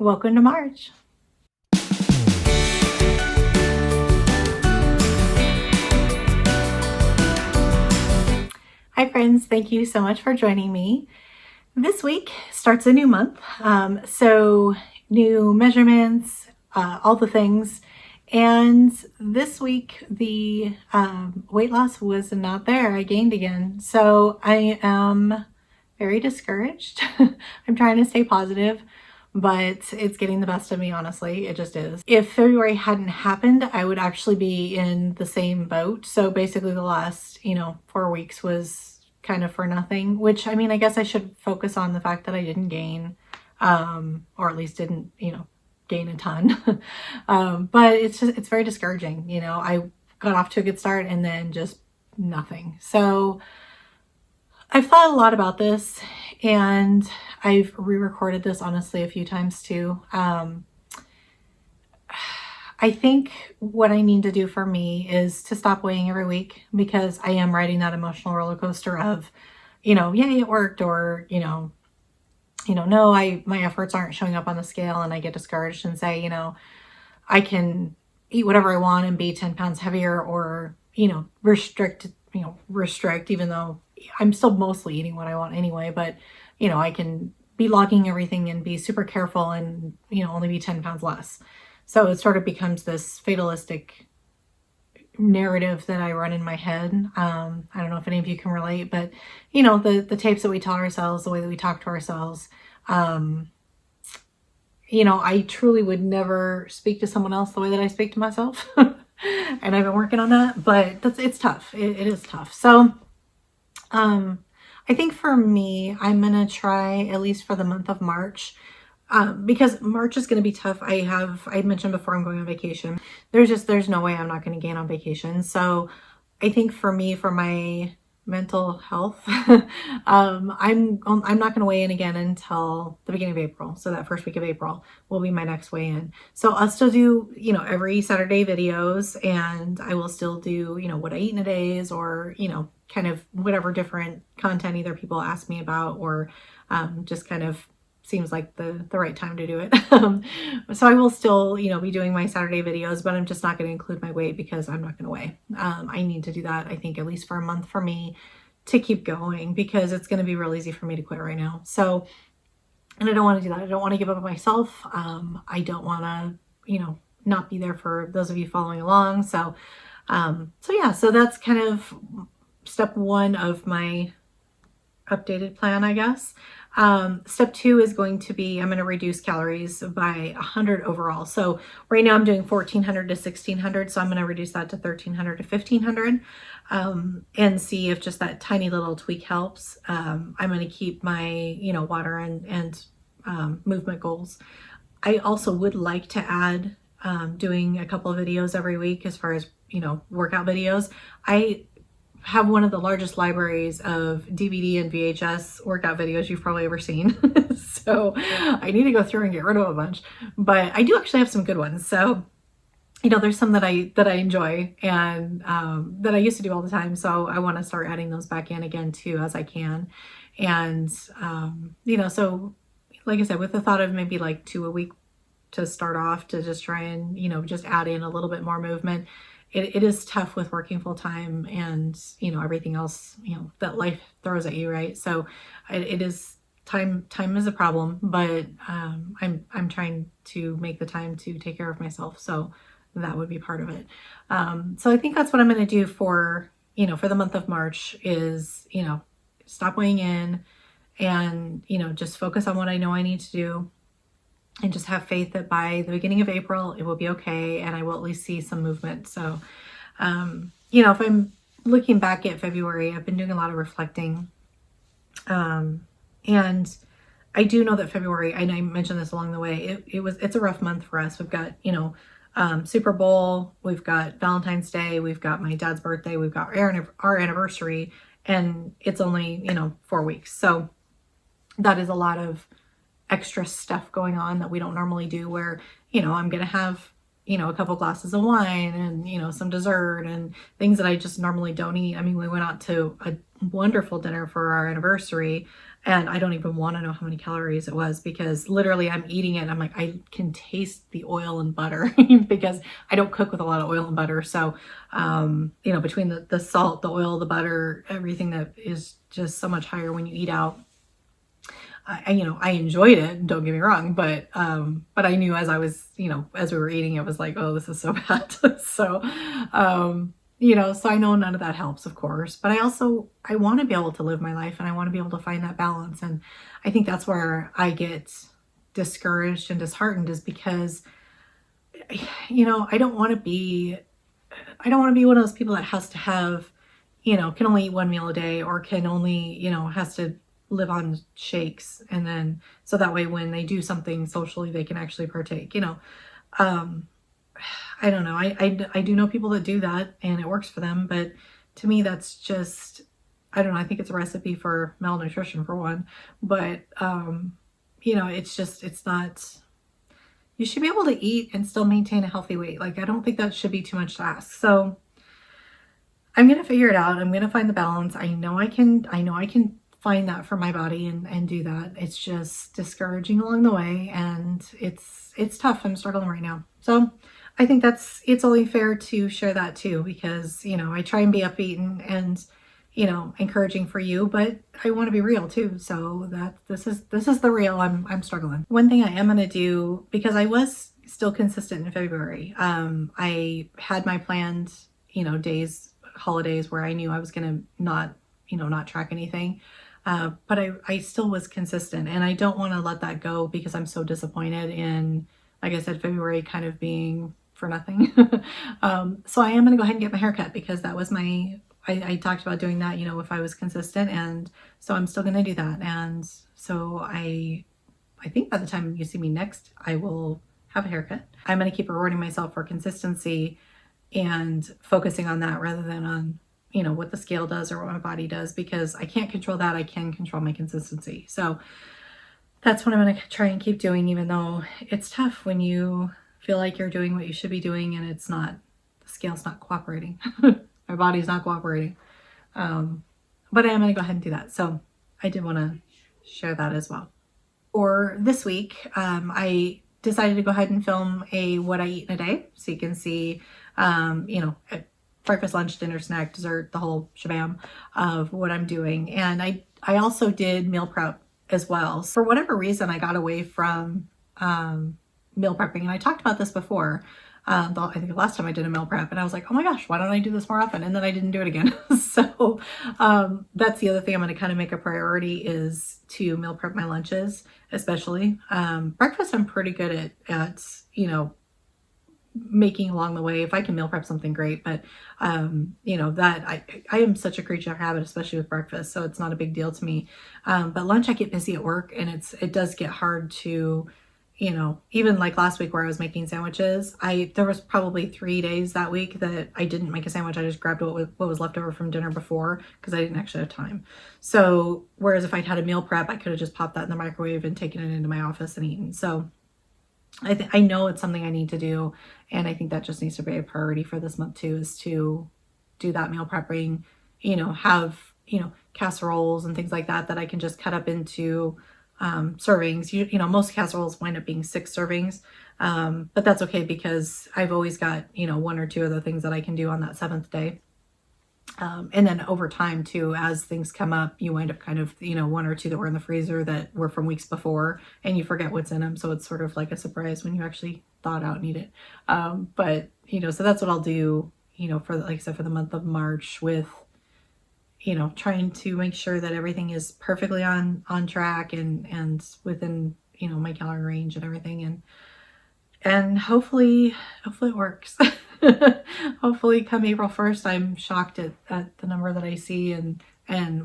Welcome to March. Hi friends, thank you so much for joining me. This week starts a new month, so new measurements, all the things. And this week the weight loss was not there. I gained again. So I am very discouraged. I'm trying to stay positive, but it's getting the best of me, honestly. It just is. If February hadn't happened, I would actually be in the same boat. So basically the last, 4 weeks was kind of for nothing, which, I mean, I guess I should focus on the fact that I didn't gain, or at least didn't, gain a ton. But it's very discouraging. I got off to a good start and then just nothing. So I've thought a lot about this, and I've re-recorded this honestly a few times too. I think what I need to do for me is to stop weighing every week, because I am riding that emotional roller coaster of, yay, it worked, or, no, my efforts aren't showing up on the scale, and I get discouraged and say, I can eat whatever I want and be 10 pounds heavier, or, restrict, even though I'm still mostly eating what I want anyway, but, I can be logging everything and be super careful and, only be 10 pounds less. So it sort of becomes this fatalistic narrative that I run in my head. I don't know if any of you can relate, but, the tapes that we tell ourselves, the way that we talk to ourselves, I truly would never speak to someone else the way that I speak to myself. And I've been working on that, but it's tough. It is tough. So, I think for me, I'm going to try, at least for the month of March, because March is going to be tough. I mentioned before, I'm going on vacation. There's no way I'm not going to gain on vacation. So I think for me, for my mental health, I'm not going to weigh in again until the beginning of April. So that first week of April will be my next weigh in. So I'll still do, every Saturday videos, and I will still do, what I eat in a days, or, kind of whatever different content either people ask me about, or just kind of seems like the right time to do it. So I will still, be doing my Saturday videos, but I'm just not going to include my weight because I'm not going to weigh. I need to do that, I think, at least for a month for me to keep going, because it's going to be real easy for me to quit right now. So, and I don't want to do that. I don't want to give up on myself. I don't want to, not be there for those of you following along. So yeah, so that's kind of step one of my updated plan, I guess. Step two is going to be, I'm going to reduce calories by 100 overall. So right now I'm doing 1400 to 1600. So I'm going to reduce that to 1300 to 1500, and see if just that tiny little tweak helps. I'm going to keep my, water and movement goals. I also would like to add, doing a couple of videos every week as far as, workout videos. I have one of the largest libraries of DVD and VHS workout videos you've probably ever seen. So I need to go through and get rid of a bunch, but I do actually have some good ones. So, there's some that I enjoy, and that I used to do all the time. So I want to start adding those back in again too, as I can. And, so like I said, with the thought of maybe like 2 a week to start off, to just try and, just add in a little bit more movement. It is tough with working full time and, everything else, that life throws at you, right? So it is time is a problem, but I'm trying to make the time to take care of myself. So that would be part of it. So I think that's what I'm going to do for, for the month of March is, stop weighing in and, just focus on what I know I need to do. And just have faith that by the beginning of April, it will be okay, and I will at least see some movement. So, if I'm looking back at February, I've been doing a lot of reflecting. And I do know that February, and I mentioned this along the way, it's a rough month for us. We've got, Super Bowl, we've got Valentine's Day, we've got my dad's birthday, we've got our anniversary, and it's only, 4 weeks. So that is a lot of extra stuff going on that we don't normally do, where, I'm going to have, a couple glasses of wine and, some dessert and things that I just normally don't eat. I mean, we went out to a wonderful dinner for our anniversary, And I don't even want to know how many calories it was, because literally I'm eating it and I'm like, I can taste the oil and butter because I don't cook with a lot of oil and butter. So, you know, between the salt, the oil, the butter, everything that is just so much higher when you eat out. You know, I enjoyed it, don't get me wrong, but I knew as I was, you know, as we were eating, it was like, oh, this is so bad. So, you know, so I know none of that helps, of course, but I want to be able to live my life, and I want to be able to find that balance. And I think that's where I get discouraged and disheartened, is because, you know, I don't want to be one of those people that has to have, you know, can only eat one meal a day, or can only, you know, has to live on shakes, and then so that way when they do something socially they can actually partake, you know. I don't know, I do know people that do that and it works for them, but to me that's just, I don't know, I think it's a recipe for malnutrition for one. But you know, it's just, it's not, you should be able to eat and still maintain a healthy weight. Like, I don't think that should be too much to ask. So I'm gonna figure it out. I'm gonna find the balance. I know I can find that for my body and do that. It's just discouraging along the way, and it's tough. I'm struggling right now. So I think it's only fair to share that too, because, you know, I try and be upbeat and you know, encouraging for you, but I want to be real too. So that this is the real. I'm struggling. One thing I am going to do, because I was still consistent in February. I had my planned, you know, days, holidays where I knew I was going to not track anything. But I still was consistent, and I don't want to let that go, because I'm so disappointed in, like I said, February kind of being for nothing. So I am going to go ahead and get my hair cut, because that was I talked about doing that, you know, if I was consistent. And so I'm still going to do that. And so I think by the time you see me next, I will have a haircut. I'm going to keep rewarding myself for consistency and focusing on that rather than on, you know, what the scale does or what my body does, because I can't control that. I can control my consistency. So that's what I'm going to try and keep doing, even though it's tough when you feel like you're doing what you should be doing and it's not, the scale's not cooperating. My body's not cooperating. But I am going to go ahead and do that. So I did want to share that as well. For this week, I decided to go ahead and film a what I eat in a day, so you can see, you know, breakfast, lunch, dinner, snack, dessert, the whole shabam of what I'm doing. And I also did meal prep as well. For whatever reason, I got away from meal prepping, and I talked about this before. I think the last time I did a meal prep, and I was like, oh my gosh, why don't I do this more often? And then I didn't do it again. So that's the other thing I'm going to kind of make a priority, is to meal prep my lunches, especially. Breakfast I'm pretty good at, you know, making along the way. If I can meal prep something, great. But you know, that I am such a creature of habit, especially with breakfast, so it's not a big deal to me. But lunch, I get busy at work, and it does get hard to, you know, even like last week where I was making sandwiches, there was probably 3 days that week that I didn't make a sandwich. I just grabbed what was left over from dinner before, because I didn't actually have time. So whereas if I'd had a meal prep, I could have just popped that in the microwave and taken it into my office and eaten. So I know it's something I need to do, and I think that just needs to be a priority for this month too, is to do that meal prepping, you know, have, you know, casseroles and things like that I can just cut up into servings. You know, most casseroles wind up being 6 servings, but that's okay, because I've always got, you know, 1 or 2 other things that I can do on that 7th day. And then over time too, as things come up, you wind up kind of, you know, 1 or 2 that were in the freezer that were from weeks before, and you forget what's in them. So it's sort of like a surprise when you actually thaw it out and eat it. But, you know, so that's what I'll do, you know, for, like I said, for the month of March, with, you know, trying to make sure that everything is perfectly on track and within, you know, my calorie range and everything. And hopefully it works. Hopefully come April 1st, I'm shocked at the number that I see, and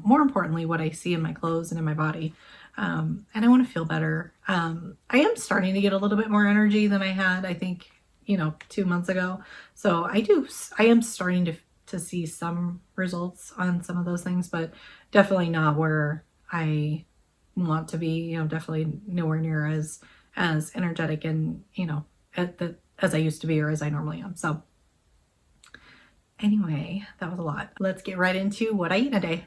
more importantly, what I see in my clothes and in my body. And I want to feel better. I am starting to get a little bit more energy than I had, I think, you know, 2 months ago. So I am starting to see some results on some of those things, but definitely not where I want to be, you know, definitely nowhere near as energetic and, you know, as I used to be, or as I normally am. So anyway, that was a lot. Let's get right into what I eat in a day.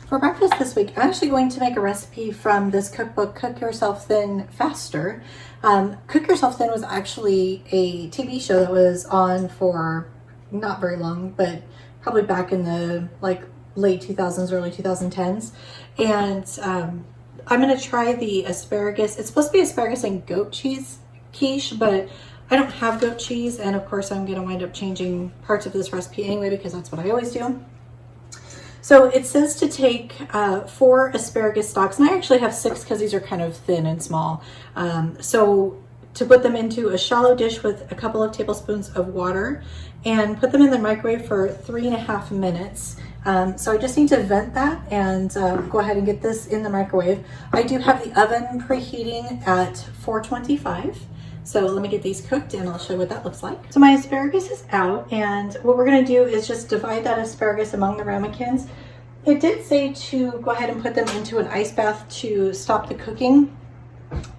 For breakfast this week, I'm actually going to make a recipe from this cookbook, Cook Yourself Thin Faster. Cook Yourself Thin was actually a TV show that was on for not very long, but probably back in the like late 2000s, early 2010s. And I'm going to try the asparagus. It's supposed to be asparagus and goat cheese quiche, but I don't have goat cheese. And of course, I'm going to wind up changing parts of this recipe anyway, because that's what I always do. So it says to take 4 asparagus stalks, and I actually have 6 because these are kind of thin and small. So to put them into a shallow dish with a couple of tablespoons of water and put them in the microwave for 3.5 minutes. So I just need to vent that and go ahead and get this in the microwave. I do have the oven preheating at 425. So let me get these cooked and I'll show you what that looks like. So my asparagus is out, and what we're gonna do is just divide that asparagus among the ramekins. It did say to go ahead and put them into an ice bath to stop the cooking.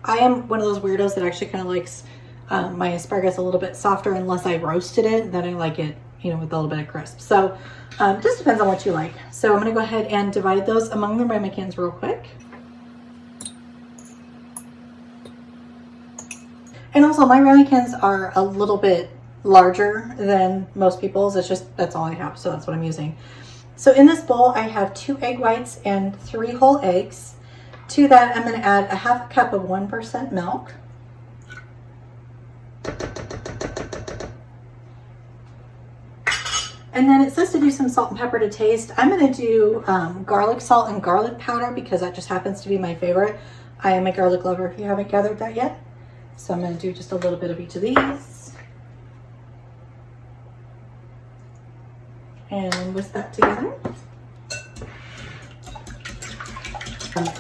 I am one of those weirdos that actually kind of likes my asparagus a little bit softer unless I roasted it. Then I like it, you know, with a little bit of crisp. So just depends on what you like. So I'm gonna go ahead and divide those among the ramekins real quick. And also my ramekins are a little bit larger than most people's. It's just, that's all I have. So that's what I'm using. So in this bowl, I have 2 egg whites and 3 whole eggs. To that, I'm going to add a 1/2 cup of 1% milk. And then it says to do some salt and pepper to taste. I'm going to do garlic salt and garlic powder because that just happens to be my favorite. I am a garlic lover if you haven't gathered that yet. So I'm going to do just a little bit of each of these. And whisk that together.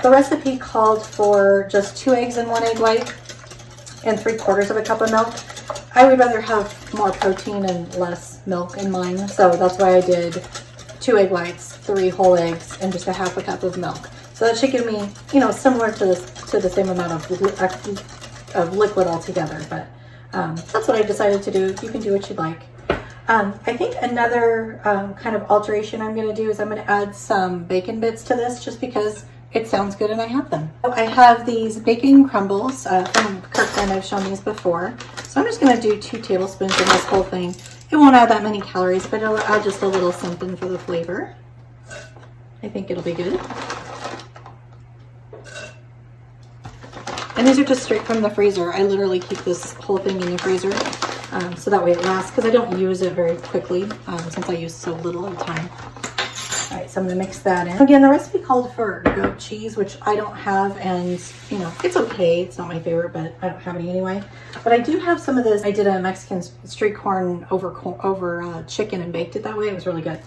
The recipe called for just 2 eggs and 1 egg white and 3/4 cup of milk. I would rather have more protein and less milk in mine. So that's why I did 2 egg whites, 3 whole eggs, and just a 1/2 cup of milk. So that should give me, you know, similar to the same amount of liquid altogether, but that's what I decided to do. You can do what you like. I think another kind of alteration I'm going to do is I'm going to add some bacon bits to this just because it sounds good and I have them. I have these bacon crumbles from Kirkland. I've shown these before. So I'm just going to do 2 tablespoons of this whole thing. It won't add that many calories, but it'll add just a little something for the flavor. I think it'll be good. And these are just straight from the freezer. I literally keep this whole thing in the freezer so that way it lasts, because I don't use it very quickly since I use so little at a time. All right, so I'm gonna mix that in. Again, the recipe called for goat cheese, which I don't have, and you know, it's okay. It's not my favorite, but I don't have any anyway. But I do have some of this. I did a Mexican street corn over chicken and baked it that way. It was really good.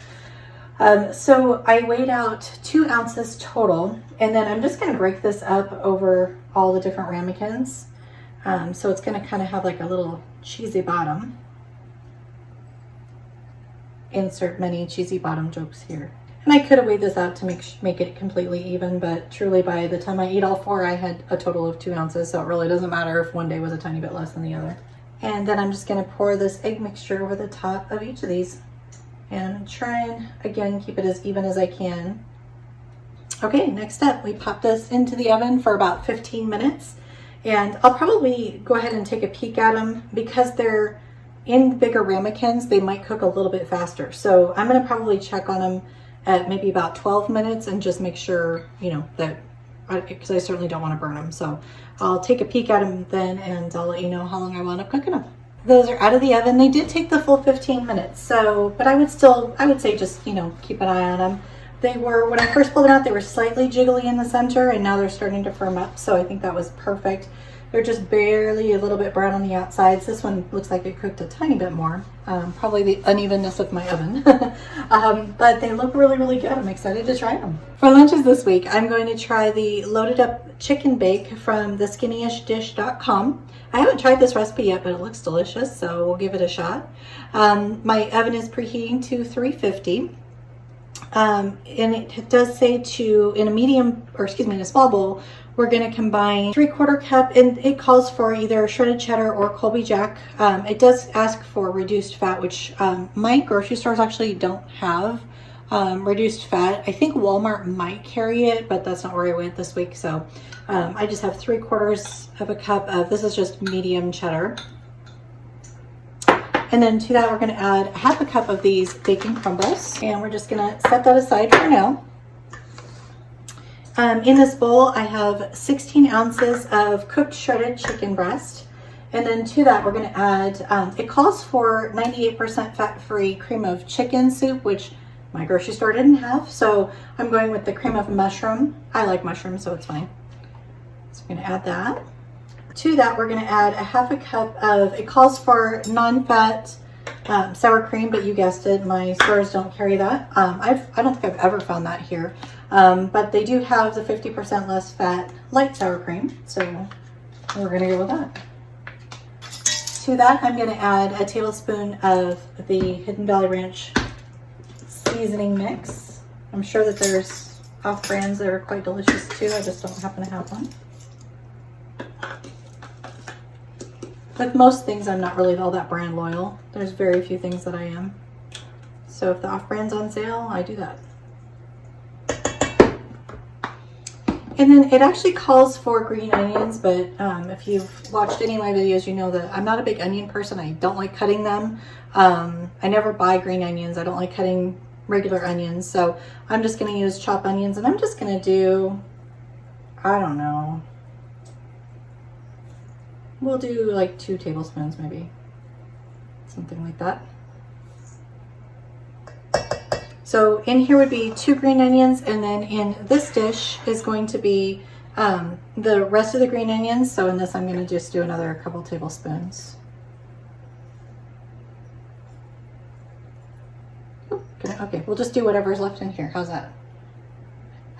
So I weighed out 2 ounces total, and then I'm just going to break this up over all the different ramekins. So it's going to kind of have like a little cheesy bottom. Insert many cheesy bottom jokes here. And I could have weighed this out to make it completely even, but truly by the time I eat all 4, I had a total of 2 ounces. So it really doesn't matter if one day was a tiny bit less than the other. And then I'm just going to pour this egg mixture over the top of each of these. And try and, again, keep it as even as I can. Okay, next step, we pop this into the oven for about 15 minutes. And I'll probably go ahead and take a peek at them. Because they're in bigger ramekins, they might cook a little bit faster. So I'm gonna probably check on them at maybe about 12 minutes and just make sure, you know, that, because I certainly don't want to burn them. So I'll take a peek at them then and I'll let you know how long I wound up cooking them. Those are out of the oven. They did take the full 15 minutes. So, but I would say just, you know, keep an eye on them. They were, when I first pulled them out, they were slightly jiggly in the center, and now they're starting to firm up. So I think that was perfect. They're just barely a little bit brown on the outsides. This one looks like it cooked a tiny bit more. Probably the unevenness of my oven. But they look really, really good. I'm excited to try them. For lunches this week, I'm going to try the loaded up chicken bake from theskinnyishdish.com. I haven't tried this recipe yet, but it looks delicious, so we'll give it a shot. My oven is preheating to 350. And it does say to, in a small bowl, we're going to combine 3/4 cup, and it calls for either shredded cheddar or Colby Jack. It does ask for reduced fat, which my grocery stores actually don't have reduced fat. I think Walmart might carry it, but that's not where I went this week. So I just have 3/4 of a cup of, this is just medium cheddar. And then to that, we're gonna add 1/2 cup of these bacon crumbles. And we're just gonna set that aside for now. In this bowl, I have 16 ounces of cooked shredded chicken breast. And then to that, we're gonna add, it calls for 98% fat-free cream of chicken soup, which my grocery store didn't have. So I'm going with the cream of mushroom. I like mushrooms, so it's fine. So I'm gonna add that. To that, we're gonna add 1/2 cup of, it calls for non-fat sour cream, but you guessed it, my stores don't carry that. I don't think I've ever found that here. But they do have the 50% less fat light sour cream. So we're gonna go with that. To that, I'm gonna add a tablespoon of the Hidden Valley Ranch seasoning mix. I'm sure that there's off brands that are quite delicious too. I just don't happen to have one. With most things, I'm not really all that brand loyal. There's very few things that I am. So if the off brand's on sale, I do that. And then it actually calls for green onions, but if you've watched any of my videos, you know that I'm not a big onion person. I don't like cutting them. I never buy green onions. I don't like cutting regular onions. So I'm just gonna use chopped onions, and I'm just gonna do, I don't know, we'll do like 2 tablespoons maybe, something like that. So in here would be 2 green onions, and then in this dish is going to be the rest of the green onions. So in this, I'm gonna just do another couple tablespoons. Okay, we'll just do whatever's left in here. How's that?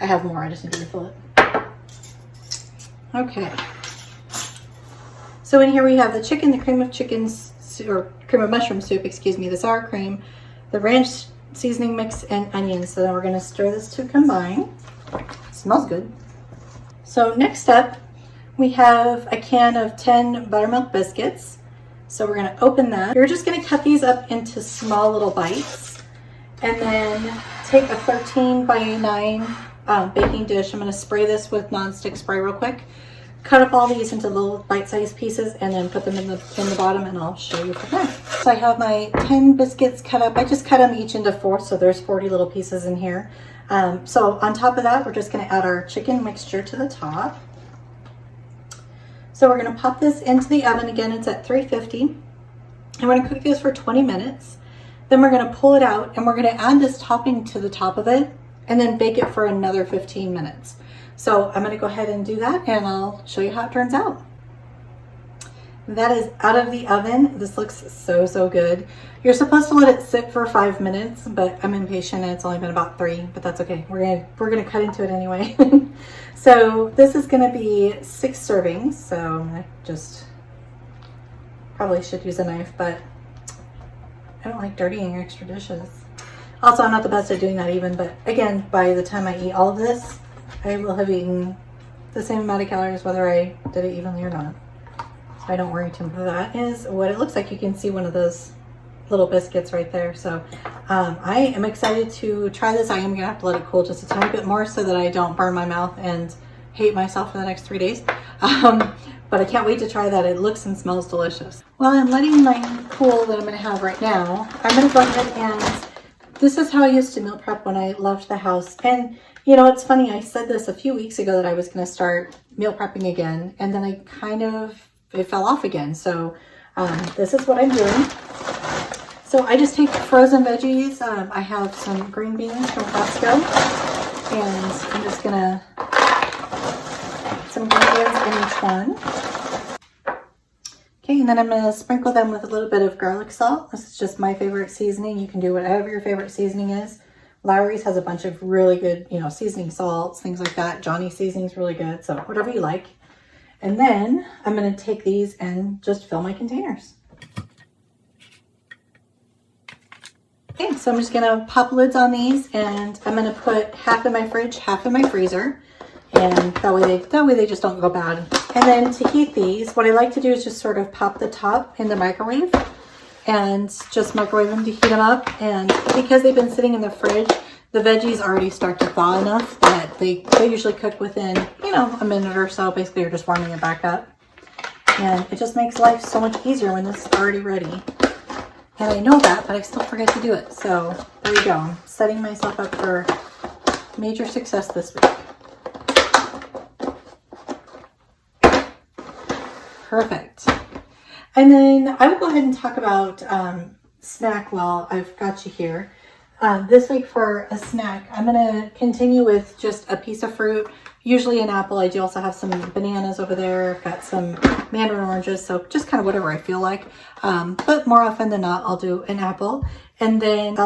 I have more, I just need to refill it. Okay. So in here we have the chicken, the cream of mushroom soup, excuse me, the sour cream, the ranch seasoning mix, and onions. So then we're gonna stir this to combine. It smells good. So next up, we have a can of 10 buttermilk biscuits. So we're gonna open that. You're just gonna cut these up into small little bites, and then take a 13 by 9 baking dish. I'm gonna spray this with nonstick spray real quick. Cut up all these into little bite-sized pieces and then put them in the bottom, and I'll show you from there. So I have my 10 biscuits cut up. I just cut them each into 4, so there's 40 little pieces in here. So on top of that, we're just gonna add our chicken mixture to the top. So we're gonna pop this into the oven. Again, it's at 350. And we're gonna cook this for 20 minutes. Then we're gonna pull it out, and we're gonna add this topping to the top of it, and then bake it for another 15 minutes. So I'm gonna go ahead and do that, and I'll show you how it turns out. That is out of the oven. This looks so, so good. You're supposed to let it sit for 5 minutes, but I'm impatient and it's only been about 3, but that's okay. We're gonna cut into it anyway. So this is gonna be 6 servings. So I just probably should use a knife, but I don't like dirtying extra dishes. Also, I'm not the best at doing that even, but again, by the time I eat all of this, I will have eaten the same amount of calories whether I did it evenly or not. So I don't worry too much. That is what it looks like. You can see one of those little biscuits right there. So I am excited to try this. I am gonna have to let it cool just a tiny bit more so that I don't burn my mouth and hate myself for the next 3 days. But I can't wait to try that. It looks and smells delicious. While I'm letting mine cool that I'm gonna have right now, I'm gonna go ahead and, this is how I used to meal prep when I left the house. And you know, it's funny, I said this a few weeks ago that I was gonna start meal prepping again, and then it fell off again. So this is what I'm doing. So I just take frozen veggies. I have some green beans from Costco, and I'm just gonna put some green beans in each one. Okay, and then I'm gonna sprinkle them with a little bit of garlic salt. This is just my favorite seasoning. You can do whatever your favorite seasoning is. Lowry's has a bunch of really good, you know, seasoning salts, things like that. Johnny seasoning's really good, so whatever you like. And then I'm gonna take these and just fill my containers. Okay, so I'm just gonna pop lids on these, and I'm gonna put half in my fridge, half in my freezer, and that way they just don't go bad. And then to heat these, what I like to do is just sort of pop the top in the microwave and just microwave them to heat them up. And because they've been sitting in the fridge, The veggies already start to thaw enough that they usually cook within, you know, a minute or so. Basically, you're just warming it back up. And it just makes life so much easier when this is already ready. And I know that, but I still forget to do it. So there you go. I'm setting myself up for major success this week. Perfect. And then I will go ahead and talk about snack while I've got you here. This week for a snack, I'm going to continue with just a piece of fruit, usually an apple. I do also have some bananas over there. I've got some mandarin oranges, so just kind of whatever I feel like. But more often than not, I'll do an apple. And then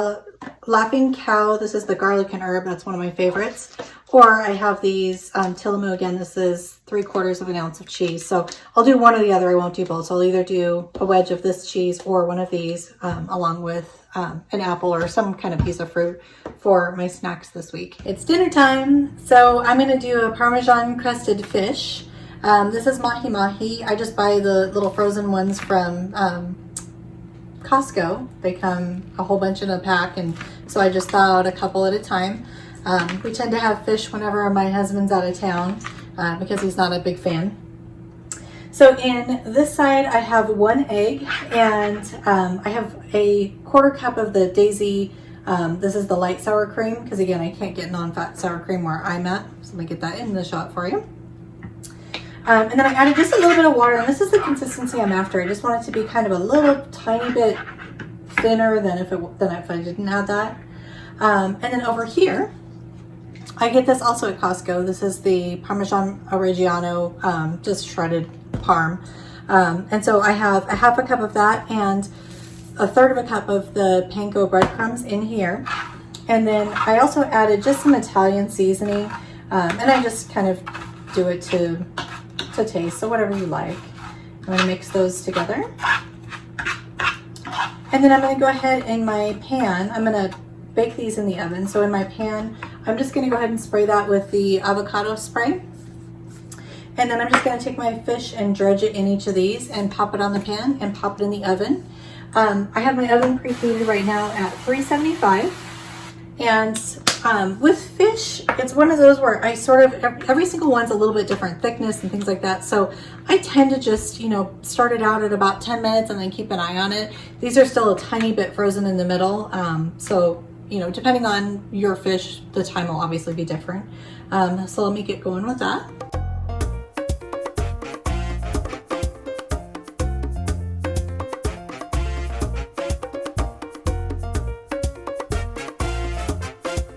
Laughing Cow, this is the garlic and herb. That's one of my favorites. Or I have these Tillamook. Again, this is 3/4 of an ounce of cheese. So I'll do one or the other. I won't do both. So I'll either do a wedge of this cheese or one of these along with an apple or some kind of piece of fruit for my snacks this week. It's dinner time. So I'm going to do a Parmesan crusted fish. This is mahi mahi. I just buy the little frozen ones from Costco. They come a whole bunch in a pack, and so I just thaw out a couple at a time. We tend to have fish whenever my husband's out of town because he's not a big fan. So in this side, I have 1 egg, and I have a 1/4 cup of the Daisy. This is the light sour cream because, again, I can't get non-fat sour cream where I'm at. So let me get that in the shot for you. And then I added just a little bit of water, and this is the consistency I'm after. I just want it to be kind of a little tiny bit thinner than if I didn't add that. And then over here, I get this also at Costco. This is the Parmesan Reggiano, just shredded parm. And so I have a 1/2 cup of that and a 1/3 cup of the panko breadcrumbs in here. And then I also added just some Italian seasoning, and I just kind of do it to taste, so whatever you like. I'm going to mix those together. And then I'm going to go ahead in my pan. I'm going to bake these in the oven. So in my pan, I'm just going to go ahead and spray that with the avocado spray. And then I'm just going to take my fish and dredge it in each of these and pop it on the pan and pop it in the oven. I have my oven preheated right now at 375. And with fish, it's one of those where I sort of, every single one's a little bit different thickness and things like that. So I tend to just, you know, start it out at about 10 minutes and then keep an eye on it. These are still a tiny bit frozen in the middle. So, you know, depending on your fish, the time will obviously be different. So let me get going with that.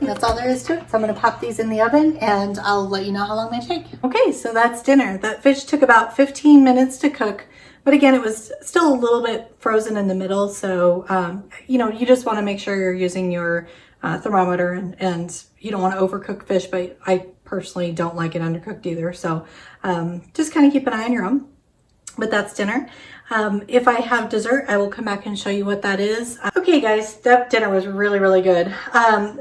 That's all there is to it. So I'm going to pop these in the oven and I'll let you know how long they take. Okay, so that's dinner. That fish took about 15 minutes to cook, but again, it was still a little bit frozen in the middle. So, you know, you just want to make sure you're using your thermometer and you don't want to overcook fish, but I personally don't like it undercooked either. So just kind of keep an eye on your own. But that's dinner. If I have dessert, I will come back and show you what that is. Okay guys, that dinner was really, really good.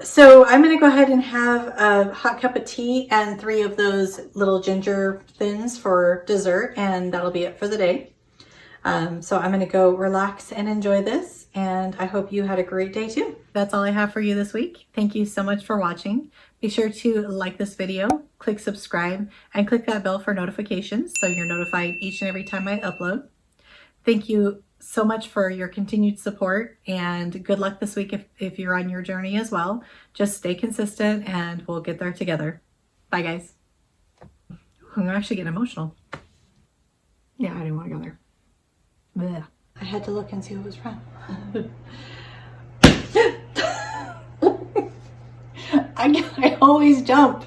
So I'm gonna go ahead and have a hot cup of tea and 3 of those little ginger thins for dessert, and that'll be it for the day. So I'm gonna go relax and enjoy this, and I hope you had a great day too. That's all I have for you this week. Thank you so much for watching. Be sure to like this video, click subscribe, and click that bell for notifications so you're notified each and every time I upload. Thank you so much for your continued support, and good luck this week if you're on your journey as well. Just stay consistent and we'll get there together. Bye guys. I'm actually getting emotional. Yeah, I didn't want to go there. Blech. I had to look and see what was wrong. I always jump.